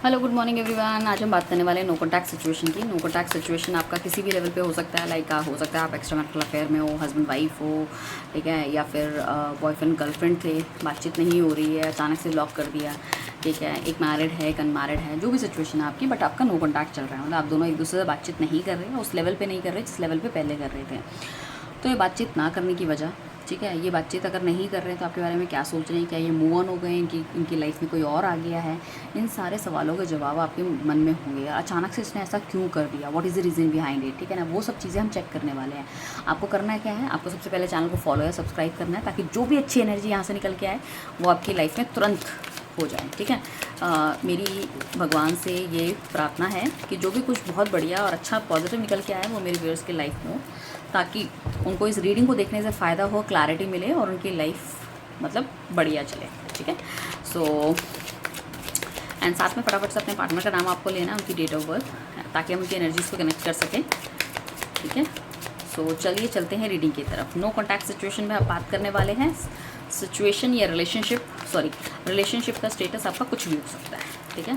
Hello good morning everyone. आज हम बात करने वाले हैं नो कॉन्टैक्ट सिचुएशन की। नो कॉन्टैक्ट सिचुएशन आपका किसी भी लेवल पे हो सकता है। लाइक हो सकता है आप एक्स्ट्रा मैरिटल अफेयर में हो, हस्बैंड वाइफ हो, ठीक है, या फिर बॉयफ्रेंड गर्लफ्रेंड थे, बातचीत नहीं हो रही है, अचानक से ब्लॉक कर दिया, ठीक है, एक मैरिड है, एक अनमैरिड है, जो भी सिचुएशन है आपकी, बट आपका नो कॉन्टैक्ट चल रहा है, मतलब आप दोनों एक दूसरे से बातचीत नहीं कर रहे हैं, उस लेवल पर नहीं कर रहे जिस लेवल पर पहले कर रहे थे। तो ये बातचीत ना करने की वजह, ठीक है, ये बातचीत अगर नहीं कर रहे हैं तो आपके बारे में क्या सोच रहे हैं, क्या ये मूव ऑन हो गए, इनकी लाइफ में कोई और आ गया है, इन सारे सवालों के जवाब आपके मन में होंगे। अचानक से इसने ऐसा क्यों कर दिया, what is the reason behind it, ठीक है ना, वो सब चीज़ें हम चेक करने वाले हैं। आपको करना है क्या है, आपको सबसे पहले चैनल को फॉलो या सब्सक्राइब करना है, ताकि जो भी अच्छी एनर्जी यहाँ से निकल के आए वो आपकी लाइफ में तुरंत हो जाए, ठीक है। मेरी भगवान से ये प्रार्थना है कि जो भी कुछ बहुत बढ़िया और अच्छा पॉजिटिव निकल के आए वो मेरे व्यूअर्स की लाइफ में हो, ताकि उनको इस रीडिंग को देखने से फ़ायदा हो, क्लैरिटी मिले और उनकी लाइफ मतलब बढ़िया चले, ठीक है। सो एंड साथ में फटाफट से अपने पार्टनर का नाम आपको लेना, उनकी डेट ऑफ बर्थ, ताकि हम उनकी एनर्जीज़ को कनेक्ट कर सकें, ठीक है। सो चलिए चलते हैं रीडिंग की तरफ। नो कॉन्टैक्ट सिचुएशन में आप बात करने वाले हैं सिचुएशन या रिलेशनशिप का स्टेटस आपका कुछ भी हो सकता है, ठीक है।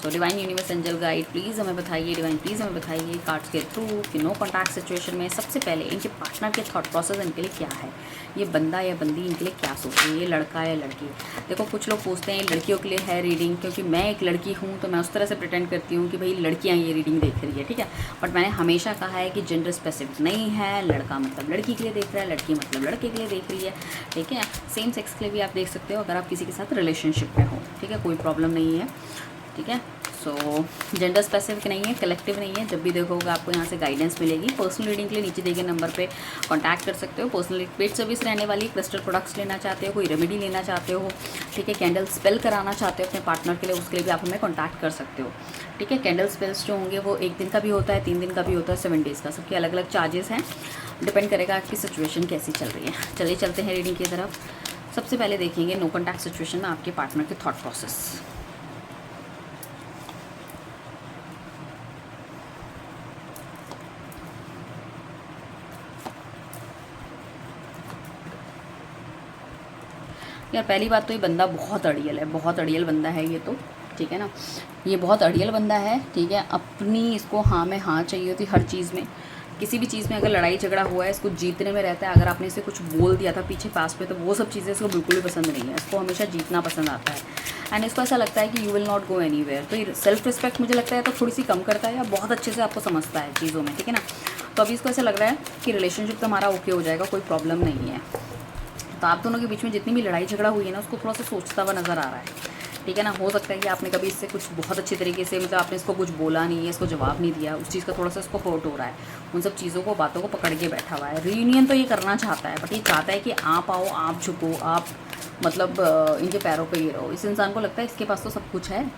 So divine universe angel guide please हमें बताइए, डिवाइन प्लीज़ हमें बताइए कार्ड्स के थ्रू कि नो कॉन्टैक्ट सिचुएशन में सबसे पहले इनके पार्टनर के थॉट प्रोसेस इनके लिए क्या है, ये बंदा या बंदी इनके लिए क्या सोच रही है, ये लड़का या लड़की। देखो कुछ लोग पूछते हैं लड़कियों के लिए है रीडिंग, क्योंकि मैं एक लड़की हूँ तो मैं उस तरह से प्रिटेंड करती हूँ कि भाई लड़कियाँ ये रीडिंग देख रही है, ठीक है। बट मैंने हमेशा कहा है कि जेंडर स्पेसिफिक नहीं है, लड़का मतलब लड़की के लिए देख रहा है, लड़की मतलब लड़के के लिए देख रही है, ठीक है। सेम सेक्स के लिए भी आप देख सकते हो अगर आप किसी के साथ रिलेशनशिप में हो, ठीक है, कोई प्रॉब्लम नहीं है, ठीक है। सो जेंडर स्पेसिफिक नहीं है, कलेक्टिव नहीं है, जब भी देखोगे आपको यहाँ से गाइडेंस मिलेगी। पर्सनल रीडिंग के लिए नीचे दिए गए नंबर पे कांटेक्ट कर सकते हो। पर्सनल पेड सर्विस रहने वाली, क्रिस्टल प्रोडक्ट्स लेना चाहते हो, कोई रेमेडी लेना चाहते हो, ठीक है, कैंडल स्पेल कराना चाहते हो अपने पार्टनर के लिए, उसके लिए भी आप हमें कॉन्टैक्ट कर सकते हो, ठीक है। कैंडल स्पेल्स जो होंगे वो 1 दिन का भी होता है, 3 दिन का भी होता है, 7 डेज़ का, सबके अलग अलग चार्जेस हैं, डिपेंड करेगा आपकी सिचुएशन कैसी चल रही है। चलिए चलते हैं रीडिंग की तरफ। सबसे पहले देखेंगे नो कॉन्टैक्ट सिचुएशन में आपके पार्टनर के थॉट प्रोसेस। यार पहली बात तो ये बंदा बहुत अड़ियल है, बहुत अड़ियल बंदा है ये तो, ठीक है ना, ये बहुत अड़ियल बंदा है, ठीक है। अपनी इसको हाँ में हाँ चाहिए होती हर चीज़ में, किसी भी चीज़ में अगर लड़ाई झगड़ा हुआ है इसको जीतने में रहता है। अगर आपने इसे कुछ बोल दिया था पीछे पास पे तो वो सब चीज़ें इसको बिल्कुल भी पसंद नहीं है, इसको हमेशा जीतना पसंद आता है। एंड इसको ऐसा लगता है कि you will not go anywhere. तो ये सेल्फ रिस्पेक्ट मुझे लगता है तो थोड़ी सी कम करता है, या बहुत अच्छे से आपको समझता है चीज़ों में, ठीक है ना। तो अभी इसको ऐसा लग रहा है कि रिलेशनशिप तो हमारा ओके हो जाएगा, कोई प्रॉब्लम नहीं है। तो आप दोनों के बीच में जितनी भी लड़ाई झगड़ा हुई है ना उसको थोड़ा सा सोचता हुआ नज़र आ रहा है, ठीक है ना। हो सकता है कि आपने कभी इससे कुछ बहुत अच्छे तरीके से, मतलब आपने इसको कुछ बोला नहीं है, इसको जवाब नहीं दिया, उस चीज़ का थोड़ा सा इसको हर्ट हो रहा है, उन सब चीज़ों को, बातों को पकड़ के बैठा हुआ है। रीयूनियन तो ये करना चाहता है, बट ये चाहता है कि आप आओ, आप झुको, आप मतलब इनके पैरों पे ये रहो। इस इंसान को लगता है इसके पास तो सब कुछ है,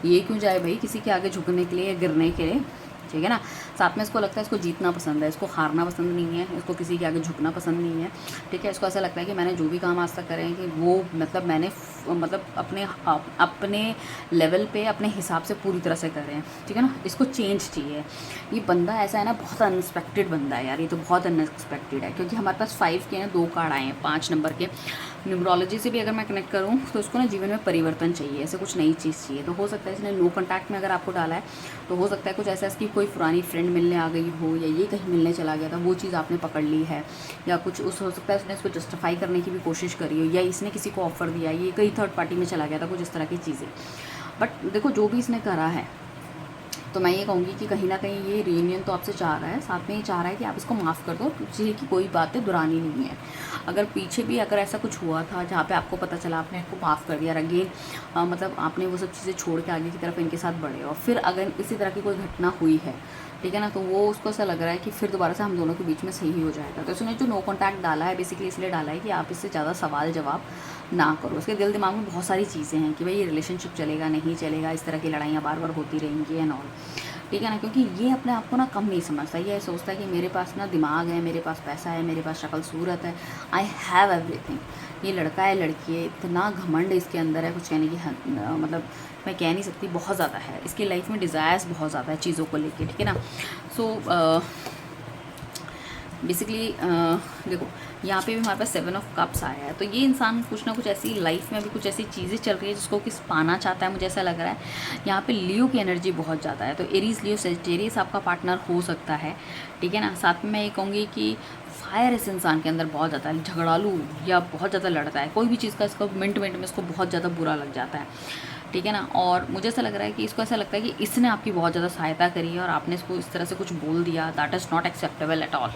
ये क्यों जाए भाई किसी के आगे झुकने के लिए या गिरने के लिए, ठीक है ना। साथ में इसको लगता है इसको जीतना पसंद है, इसको हारना पसंद नहीं है, इसको किसी के आगे झुकना पसंद नहीं है, ठीक है। इसको ऐसा लगता है कि मैंने जो भी काम आज तक करे हैं कि वो मतलब मैंने मतलब अपने लेवल पे अपने हिसाब से पूरी तरह से करें, ठीक है ना। इसको चेंज चाहिए। ये बंदा ऐसा है ना, बहुत अनएक्सपेक्टेड बंदा है यार, ये तो बहुत अनएक्सपेक्टेड है, क्योंकि हमारे पास 5 के हैं, 2 कार्ड आए हैं 5 नंबर के। न्यूमरोलॉजी से भी अगर मैं कनेक्ट करूँ तो उसको ना जीवन में परिवर्तन चाहिए, ऐसे कुछ नई चीज़ चाहिए। तो हो सकता है इसने नो कॉन्टैक्ट में अगर आपको डाला है तो हो सकता है कुछ ऐसा इसकी कोई पुरानी फ्रेंड मिलने आ गई हो, या ये कहीं मिलने चला गया था, वो चीज़ आपने पकड़ ली है, या कुछ उस हो सकता है उसने इसको जस्टिफाई करने की भी कोशिश करी हो, या इसने किसी को ऑफर दिया, ये कहीं थर्ड पार्टी में चला गया था, कुछ इस तरह की चीज़ें। बट देखो जो भी इसने करा है तो मैं ये कहूँगी कि कहीं ना कहीं ये रीयूनियन तो आपसे चाह रहा है, साथ में ये चाह रहा है कि आप इसको माफ़ कर दो, पीछे की कोई बातें दुरानी नहीं है। अगर पीछे भी अगर ऐसा कुछ हुआ था जहाँ पे आपको पता चला आपने इसको माफ़ कर दिया, अगेन मतलब आपने वो सब चीज़ें छोड़ के आगे की तरफ इनके साथ बढ़े, और फिर अगर इसी तरह की कोई घटना हुई है, ठीक है ना, तो वो उसको ऐसा लग रहा है कि फिर दोबारा से हम दोनों के बीच में सही हो जाएगा। तो उसने जो नो कॉन्टैक्ट डाला है बेसिकली इसलिए डाला है कि आप इससे ज़्यादा सवाल जवाब ना करो। उसके दिल दिमाग में बहुत सारी चीज़ें हैं कि भाई ये रिलेशनशिप चलेगा नहीं चलेगा, इस तरह की लड़ाइयाँ बार बार होती रहेंगी एंड ऑल, ठीक है ना। क्योंकि ये अपने आप को ना कम नहीं समझता, ये सोचता है कि मेरे पास ना दिमाग है, मेरे पास पैसा है, मेरे पास शक्ल सूरत है, आई हैव एवरीथिंग। ये लड़का है लड़की है, इतना घमंड इसके अंदर है, कुछ कहने की मतलब मैं कह नहीं सकती, बहुत ज़्यादा है इसकी लाइफ में, डिज़ायर्स बहुत ज़्यादा है चीज़ों को लेके, ठीक है ना। सो बेसिकली देखो यहाँ पे भी हमारे पास 7 ऑफ कप्स आया है, तो ये इंसान कुछ ना कुछ ऐसी लाइफ में अभी कुछ ऐसी चीज़ें चल रही है जिसको किस पाना चाहता है, मुझे ऐसा लग रहा है। यहाँ पे लियो की एनर्जी बहुत ज़्यादा है, तो एरीज लियो सेजिटेरियस आपका पार्टनर हो सकता है, ठीक है ना। साथ में मैं ये कहूँगी कि फायर इस इंसान के अंदर बहुत ज़्यादा है, झगड़ालू या बहुत ज़्यादा लड़ता है, कोई भी चीज़ का इसको मिनट में इसको बहुत ज़्यादा बुरा लग जाता है, ठीक है ना। और मुझे ऐसा लग रहा है कि इसको ऐसा लगता है कि इसने आपकी बहुत ज़्यादा सहायता करी है और आपने इसको इस तरह से कुछ बोल दिया, that is not acceptable at all,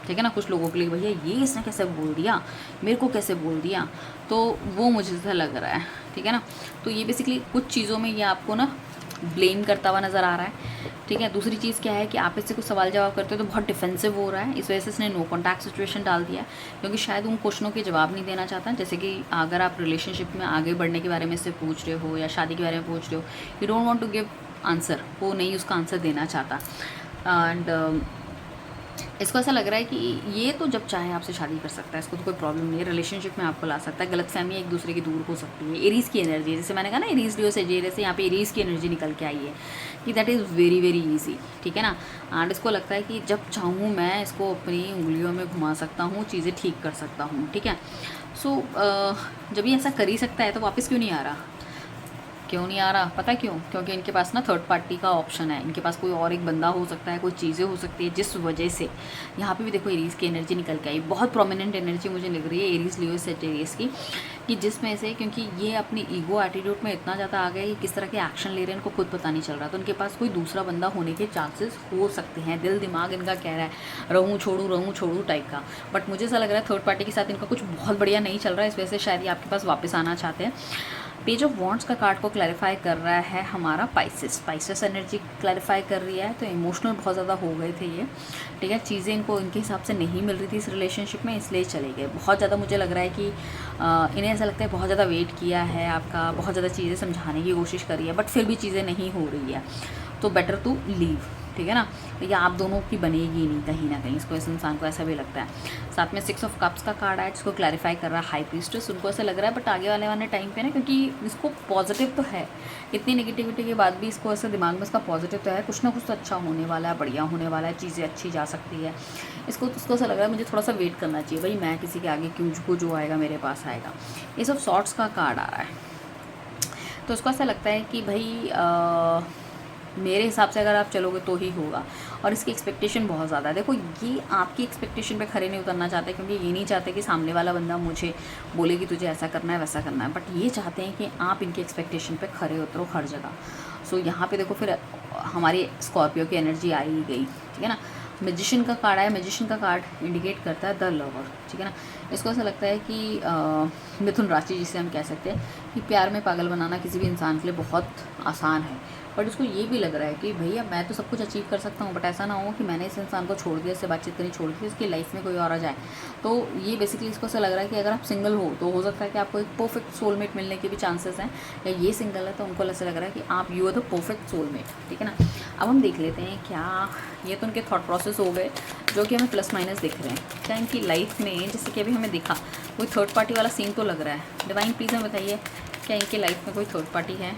ठीक है ना। कुछ लोगों के लिए भैया ये इसने कैसे बोल दिया, मेरे को कैसे बोल दिया, तो वो मुझे ऐसा लग रहा है, ठीक है ना। तो ये बेसिकली कुछ चीज़ों में ये आपको ना ब्लेम करता हुआ नज़र आ रहा है, ठीक है। दूसरी चीज़ क्या है कि आप इससे कुछ सवाल जवाब करते हो तो बहुत डिफेंसिव हो रहा है, इस वजह से इसने नो कॉन्टैक्ट सिचुएशन डाल दिया है, क्योंकि शायद उन क्वेश्चनों के जवाब नहीं देना चाहता। जैसे कि अगर आप रिलेशनशिप में आगे बढ़ने के बारे में इससे पूछ रहे हो या शादी के बारे में पूछ रहे हो, you don't want to give answer, वो नहीं उसका आंसर देना चाहता। एंड इसको ऐसा लग रहा है कि ये तो जब चाहे आपसे शादी कर सकता है, इसको तो कोई प्रॉब्लम नहीं है, रिलेशनशिप में आपको ला सकता है, गलतफहमी एक दूसरे की दूर हो सकती है। एरीज़ की एनर्जी, जैसे मैंने कहा ना एरीज़ लियो सेजिटेरियस से यहाँ पे एरीज़ की एनर्जी निकल के आई है कि that is very very easy, ठीक है ना। एंड इसको लगता है कि जब चाहूँ मैं इसको अपनी उंगलियों में घुमा सकता हूँ, चीज़ें ठीक कर सकता हूँ, ठीक है। सो जब ये ऐसा कर ही सकता है तो वापस क्यों नहीं आ रहा, क्यों नहीं आ रहा, पता क्यों? क्योंकि इनके पास ना थर्ड पार्टी का ऑप्शन है, इनके पास कोई और एक बंदा हो सकता है, कोई चीज़ें हो सकती है, जिस वजह से यहाँ पे भी देखो एरीज़ की एनर्जी निकल के आई। बहुत प्रोमिनेंट एनर्जी मुझे लग रही है एरीज़ लियो सेजिटेरियस की, कि जिसमें से क्योंकि ये अपनी ईगो एटीट्यूड में इतना ज़्यादा आ गए कि किस तरह के एक्शन ले रहे हैं इनको खुद पता नहीं चल रहा, तो उनके पास कोई दूसरा बंदा होने के चांसेस हो सकते हैं। दिल दिमाग इनका कह रहा है रहूँ छोड़ूँ टाइप का, बट मुझे ऐसा लग रहा है थर्ड पार्टी के साथ इनका कुछ बहुत बढ़िया नहीं चल रहा है, इस वजह से शायद ये आपके पास वापस आना चाहते हैं। पेज ऑफ वॉन्ड्स का कार्ड को क्लैरिफाई कर रहा है हमारा पाइसेस एनर्जी क्लैरिफाई कर रही है, तो इमोशनल बहुत ज़्यादा हो गए थे ये, ठीक है। चीज़ें इनको इनके हिसाब से नहीं मिल रही थी इस रिलेशनशिप में, इसलिए चले गए। बहुत ज़्यादा मुझे लग रहा है कि इन्हें ऐसा लगता है बहुत ज़्यादा वेट किया है आपका, बहुत ज़्यादा चीज़ें समझाने की कोशिश करी है, बट फिर भी चीज़ें नहीं हो रही है, तो बेटर टू लीव, ठीक है ना। या आप दोनों की बनेगी नहीं कहीं ना कहीं, इसको इस इंसान को ऐसा भी लगता है। साथ में 6 ऑफ कप्स का कार्ड है जिसको क्लैरिफाई कर रहा है हाई प्रीस्टेस, उनको ऐसा लग रहा है बट आगे वाले टाइम पे ना, क्योंकि इसको पॉजिटिव तो है, इतनी नेगेटिविटी के बाद भी इसको ऐसा दिमाग में इसका पॉजिटिव तो है, कुछ ना कुछ तो अच्छा होने वाला है, बढ़िया होने वाला है, चीज़ें अच्छी जा सकती है। इसको ऐसा लग रहा है मुझे थोड़ा सा वेट करना चाहिए, भाई मैं किसी के आगे क्यों झुकूं, जो आएगा मेरे पास आएगा। ये सब सॉर्ट्स का कार्ड आ रहा है, तो उसको ऐसा लगता है कि भाई मेरे हिसाब से अगर आप चलोगे तो ही होगा, और इसकी एक्सपेक्टेशन बहुत ज़्यादा है। देखो ये आपकी एक्सपेक्टेशन पे खड़े नहीं उतरना चाहते, क्योंकि ये नहीं चाहते कि सामने वाला बंदा मुझे बोले कि तुझे ऐसा करना है वैसा करना है, बट ये चाहते हैं कि आप इनकी एक्सपेक्टेशन पे खड़े उतरो हर जगह। सो यहाँ पे देखो फिर हमारी स्कॉर्पियो की एनर्जी आ ही गई, ठीक है ना। मैजिशियन का कार्ड आया, मैजिशियन का कार्ड इंडिकेट करता है द लवर, ठीक है ना। इसको ऐसा लगता है कि मिथुन राशि जिसे हम कह सकते हैं कि प्यार में पागल बनाना किसी भी इंसान के लिए बहुत आसान है, बट उसको ये भी लग रहा है कि भैया मैं तो सब कुछ अचीव कर सकता हूँ, बट ऐसा ना हो कि मैंने इस इंसान को छोड़ दिया, इससे बातचीत करनी छोड़ दी, इसकी लाइफ में कोई और आ जाए। तो ये बेसिकली इसको ऐसा लग रहा है कि अगर आप सिंगल हो तो हो सकता है कि आपको एक परफेक्ट सोलमेट मिलने के भी चांसेस हैं, या ये सिंगल है तो उनको ऐसा लग रहा है कि आप you are the perfect soulmate, ठीक है ना। अब हम देख लेते हैं क्या, ये तो उनके थॉट प्रोसेस हो गए जो कि हमें प्लस माइनस दिख रहे हैं। क्या इनकी लाइफ में, जैसे कि अभी हमें दिखा, कोई थर्ड पार्टी वाला सीन तो लग रहा है। डिवाइन प्लीज़ हमें बताइए क्या इनकी लाइफ में कोई थर्ड पार्टी है।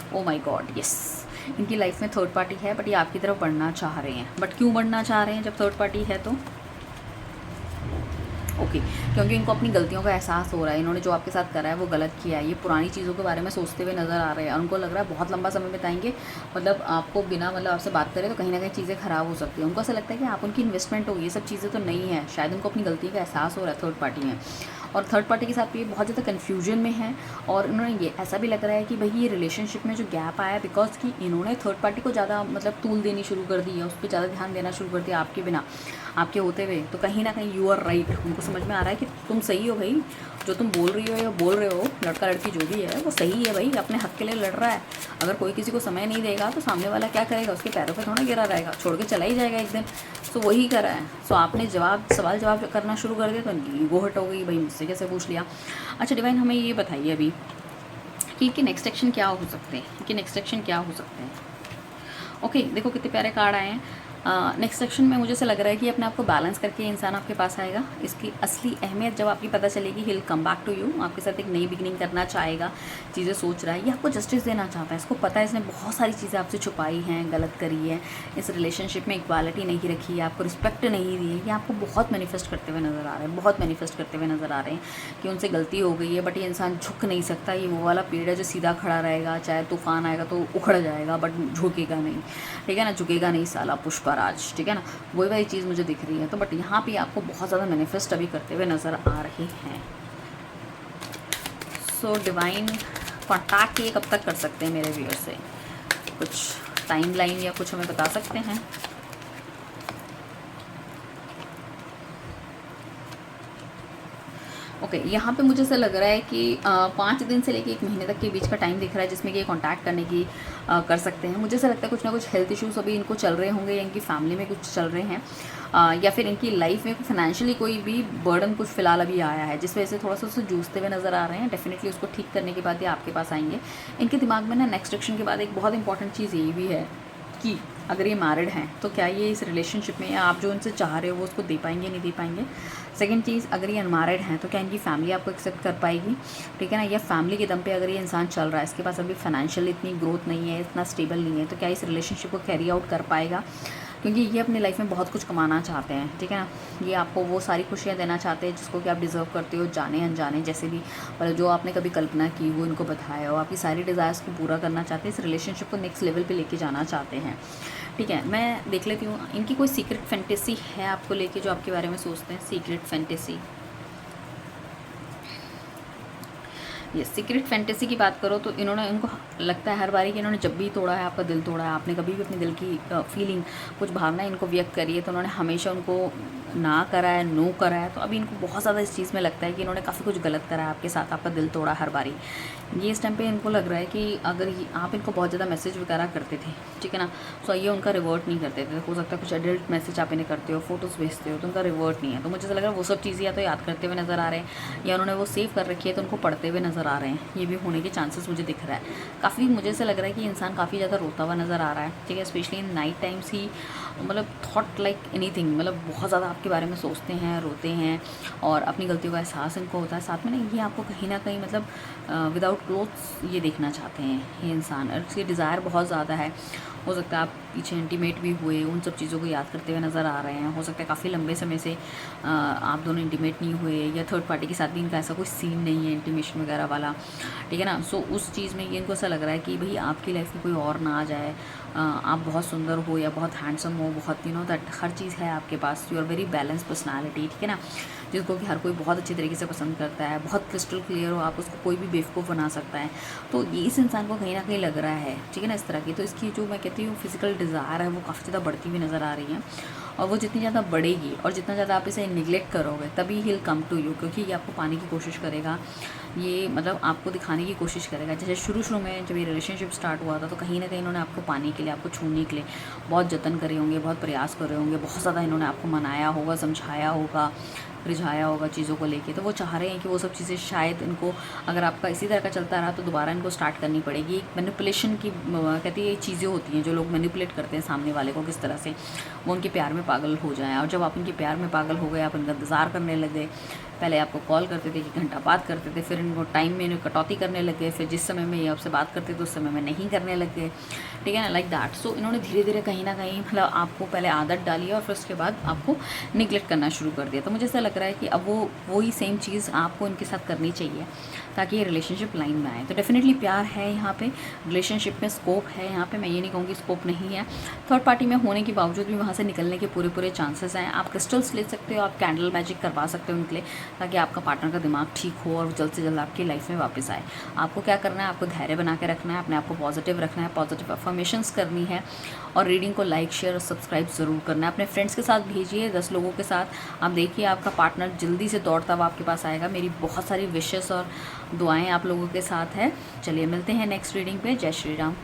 ओ माय गॉड, यस, इनकी लाइफ में थर्ड पार्टी है, बट ये आपकी तरफ बढ़ना चाह रहे हैं। बट क्यों बढ़ना चाह रहे हैं जब थर्ड पार्टी है तो? ओके, क्योंकि इनको अपनी गलतियों का एहसास हो रहा है, इन्होंने जो आपके साथ करा है वो गलत किया है, ये पुरानी चीज़ों के बारे में सोचते हुए नज़र आ रहे हैं, उनको लग रहा है बहुत लंबा समय बिताएंगे, मतलब आपको बिना मतलब आपसे बात करें तो कहीं ना कहीं चीज़ें ख़राब हो सकती हैं। उनको ऐसा लगता है कि आप उनकी इन्वेस्टमेंट हो, ये सब चीज़ें तो नहीं है, शायद उनको अपनी गलती का एहसास हो रहा है थर्ड पार्टी में, और थर्ड पार्टी के साथ भी बहुत ज़्यादा कन्फ्यूजन में है। और इन्होंने ये ऐसा भी लग रहा है कि भाई ये रिलेशनशिप में जो गैप आया बिकॉज कि इन्होंने थर्ड पार्टी को ज़्यादा मतलब तूल देनी शुरू कर दी है, उस पर ज़्यादा ध्यान देना शुरू कर दिया आपके बिना, आपके होते हुए। तो कहीं ना कहीं यू आर राइट, उनको समझ में आ रहा है कि तुम सही हो भाई, जो तुम बोल रही हो या बोल रहे हो, लड़का लड़की जो भी है वो सही है भाई, अपने हक के लिए लड़ रहा है। अगर कोई किसी को समय नहीं देगा तो सामने वाला क्या करेगा, उसके पैरों पे थोड़ा गिरा रहेगा, छोड़ के चला ही जाएगा एक दिन। सो वही करा है। सो आपने सवाल जवाब करना शुरू कर दिया तो इनकी ईगो हट हो गई, भाई मुझसे कैसे पूछ लिया। अच्छा डिवाइन हमें ये बताइए अभी कि इनके नेक्स्ट एक्शन क्या हो सकते हैं, इनके नेक्स्ट एक्शन क्या हो सकते हैं। ओके देखो कितने प्यारे कार्ड आए हैं। नेक्स्ट सेक्शन में मुझे ऐसा लग रहा है कि अपने आप को बैलेंस करके इंसान आपके पास आएगा। इसकी असली अहमियत जब आपकी पता चलेगी, he will come back to you, आपके साथ एक नई बिगिनिंग करना चाहेगा, चीज़ें सोच रहा है, ये आपको जस्टिस देना चाहता है। इसको पता है इसने बहुत सारी चीज़ें आपसे छुपाई हैं, गलत करी है, इस रिलेशनशिप में इक्वालिटी नहीं रखी है, आपको रिस्पेक्ट नहीं दी है। ये आपको बहुत मैनिफेस्ट करते हुए नज़र आ रहे हैं, बहुत मैनिफेस्ट करते हुए नज़र आ रहे हैं कि उनसे गलती हो गई है, बट ये इंसान झुक नहीं सकता। ये वो वाला पेड़ है जो सीधा खड़ा रहेगा, चाहे तूफान आएगा तो उखड़ जाएगा, बट झुकेगा नहीं, ठीक है ना, झुकेगा नहीं साला पुष्पराज, ठीक है ना, वही वाली चीज़ मुझे दिख रही है। तो बट यहाँ पे आपको बहुत ज़्यादा मैनिफेस्ट अभी करते हुए नज़र आ रहे हैं। सो डिवाइन कॉन्टैक्ट ये कब तक कर सकते हैं मेरे व्यूअर से, कुछ टाइम लाइन या कुछ हमें बता सकते हैं? ओके यहाँ पे मुझे ऐसा लग रहा है कि 5 दिन से लेके 1 महीने तक के बीच का टाइम दिख रहा है जिसमें कि ये कॉन्टैक्ट करने की कर सकते हैं। मुझे ऐसा लगता है कुछ ना कुछ हेल्थ इश्यूज अभी इनको चल रहे होंगे, या इनकी फैमिली में कुछ चल रहे हैं, या फिर इनकी लाइफ में फाइनेंशियली कोई भी बर्डन कुछ फिलहाल अभी आया है जिस वजह से थोड़ा सा उससे जूझते हुए नज़र आ रहे हैं। डेफिनेटली उसको ठीक करने के बाद ये आपके पास आएंगे। इनके दिमाग में ना नेक्स्ट एक्शन के बाद एक बहुत इंपॉर्टेंट चीज़ ये भी है कि अगर ये मैरिड हैं तो क्या ये इस रिलेशनशिप में, या आप जो उनसे चाह रहे हो वो उसको दे पाएंगे नहीं दे पाएंगे। सेकंड चीज़, अगर ये अनमैरिड हैं तो क्या इनकी फैमिली आपको एक्सेप्ट कर पाएगी, ठीक है ना, या फैमिली के दम पे अगर ये इंसान चल रहा है, इसके पास अभी फाइनेंशियल इतनी ग्रोथ नहीं है, इतना स्टेबल नहीं है, तो क्या इस रिलेशनशिप को कैरी आउट कर पाएगा, क्योंकि ये अपनी लाइफ में बहुत कुछ कमाना चाहते हैं, ठीक है ना। ये आपको वो सारी खुशियाँ देना चाहते हैं जिसको कि आप डिज़र्व करते हो, जाने अनजाने जैसे भी, मतलब जो आपने कभी कल्पना की वो इनको बताया हो, आपकी सारी डिज़ायर्स को पूरा करना चाहते हैं, इस रिलेशनशिप को नेक्स्ट लेवल पे लेके जाना चाहते हैं, ठीक है। मैं देख लेती हूँ इनकी कोई सीक्रेट फैंटेसी है आपको लेके जो आपके बारे में सोचते हैं। सीक्रेट फैंटेसी, ये सीक्रेट फैंटेसी की बात करो तो इन्होंने, इनको लगता है हर बारी कि इन्होंने जब भी तोड़ा है, आपका दिल तोड़ा है, आपने कभी भी अपने दिल की फीलिंग, कुछ भावना इनको व्यक्त करी है तो उन्होंने हमेशा उनको ना करा है, नो करा है। तो अभी इनको बहुत ज़्यादा इस चीज़ में लगता है कि इन्होंने काफ़ी कुछ गलत करा है आपके साथ, आपका दिल तोड़ा हर बारी। ये इस टाइम पे इनको लग रहा है कि अगर आप इनको बहुत ज़्यादा मैसेज वगैरह करते थे, ठीक है ना, तो ये उनका रिवर्ट नहीं करते थे। हो सकता है कुछ एडल्ट मैसेज आप इन्हें करते हो, फोटोज़ भेजते हो, तो उनका रिवर्ट नहीं है। तो मुझे ऐसा लग रहा है वो सब चीज़ें या तो याद करते हुए नज़र आ रहे हैं, या उन्होंने वो सेव कर रखी है तो उनको पढ़ते हुए नज़र आ रहे हैं। ये भी होने के चांसेस मुझे दिख रहा है काफ़ी। मुझे ऐसा लग रहा है कि इंसान काफ़ी ज़्यादा रोता हुआ नज़र आ रहा है, ठीक है, स्पेशली इन नाइट टाइम्स ही, मतलब थॉट लाइक एनीथिंग, मतलब बहुत ज़्यादा आपके बारे में सोचते हैं, रोते हैं, और अपनी गलतियों का एहसास इनको होता है। साथ में ना ये आपको कहीं ना कहीं मतलब विदाउट क्लोथ्स ये देखना चाहते हैं ये इंसान, और इसकी डिज़ायर बहुत ज़्यादा है। हो सकता है आप पीछे इंटीमेट भी हुए, उन सब चीज़ों को याद करते हुए नज़र आ रहे हैं। हो सकता है काफ़ी लंबे समय से आप दोनों इंटीमेट नहीं हुए, या थर्ड पार्टी के साथ भी इनका ऐसा कोई सीन नहीं है इंटीमेशन वगैरह वाला, ठीक है ना। सो उस चीज़ में ये इनको ऐसा लग रहा है कि भाई आपकी लाइफ में कोई और ना आ जाए, आप बहुत सुंदर हो या बहुत हैंडसम हो, बहुत दैट हर चीज़ है आपके पास, you are very balance personality, ठीक है ना, जिसको कि हर कोई बहुत अच्छी तरीके से पसंद करता है, बहुत क्रिस्टल क्लियर हो आप, उसको कोई भी बेवकूफ़ बना सकता है। तो ये इस इंसान को कहीं ना कहीं लग रहा है, ठीक है ना, इस तरह की। तो इसकी जो मैं कहती हूँ फिजिकल डिज़ायर है वो काफ़ी ज़्यादा बढ़ती हुई नज़र आ रही है, और वो जितनी ज़्यादा बढ़ेगी और जितना ज़्यादा आप इसे निगलेक्ट करोगे तभी he will come to you, क्योंकि ये आपको पाने की कोशिश करेगा, ये मतलब आपको दिखाने की कोशिश करेगा। जैसे शुरू में जब ये रिलेशनशिप स्टार्ट हुआ था तो कहीं ना कहीं इन्होंने आपको पाने के लिए, आपको छूने के लिए बहुत जतन करे होंगे, बहुत प्रयास करे होंगे, बहुत ज़्यादा इन्होंने आपको मनाया होगा, समझाया होगा, रिझाया होगा चीज़ों को लेके। तो वो चाह रहे हैं कि वो सब चीज़ें शायद इनको, अगर आपका इसी तरह का चलता रहा तो दोबारा इनको स्टार्ट करनी पड़ेगी। एक मैनिपुलेशन की कहती है चीज़ें होती हैं जो लोग मैनिपुलेट करते हैं सामने वाले को, किस तरह से वो उनके प्यार में पागल हो जाएं। और जब आप उनके प्यार में पागल हो गए, आप इनका इंतज़ार करने लगे, पहले आपको कॉल करते थे, 1 घंटा बात करते थे, फिर इनको टाइम में इन्हें कटौती करने लगे, फिर जिस समय में ये आपसे बात करते थे उस समय में नहीं करने लगे, ठीक है ना, लाइक दैट। सो इन्होंने धीरे धीरे कहीं ना कहीं मतलब आपको पहले आदत डाली है और फिर उसके बाद आपको निगलेक्ट करना शुरू कर दिया। तो मुझे ऐसा लग रहा है कि अब वो वही सेम चीज़ आपको इनके साथ करनी चाहिए ताकि ये रिलेशनशिप लाइन में आए। तो डेफिनेटली प्यार है यहाँ पे, रिलेशनशिप में स्कोप है यहाँ पे, मैं ये नहीं कहूँगी स्कोप नहीं है। थर्ड पार्टी में होने के बावजूद भी वहाँ से निकलने के पूरे चांसेस हैं। आप क्रिस्टल्स ले सकते हो, आप कैंडल मैजिक करवा सकते हो उनके लिए, ताकि आपका पार्टनर का दिमाग ठीक हो और जल्द से जल्द आपकी लाइफ में वापस आए। आपको क्या करना है, आपको धैर्य बना के रखना है, अपने आप को पॉजिटिव रखना है, पॉजिटिव अफर्मेशंस करनी है, और रीडिंग को लाइक शेयर और सब्सक्राइब ज़रूर करना है। अपने फ्रेंड्स के साथ भेजिए, 10 लोगों के साथ। आप देखिए आपका पार्टनर जल्दी से दौड़ता हुआ आपके पास आएगा। मेरी बहुत सारी विशेस और दुआएं आप लोगों के साथ है। चलिए मिलते हैं नेक्स्ट रीडिंग पे। जय श्री राम।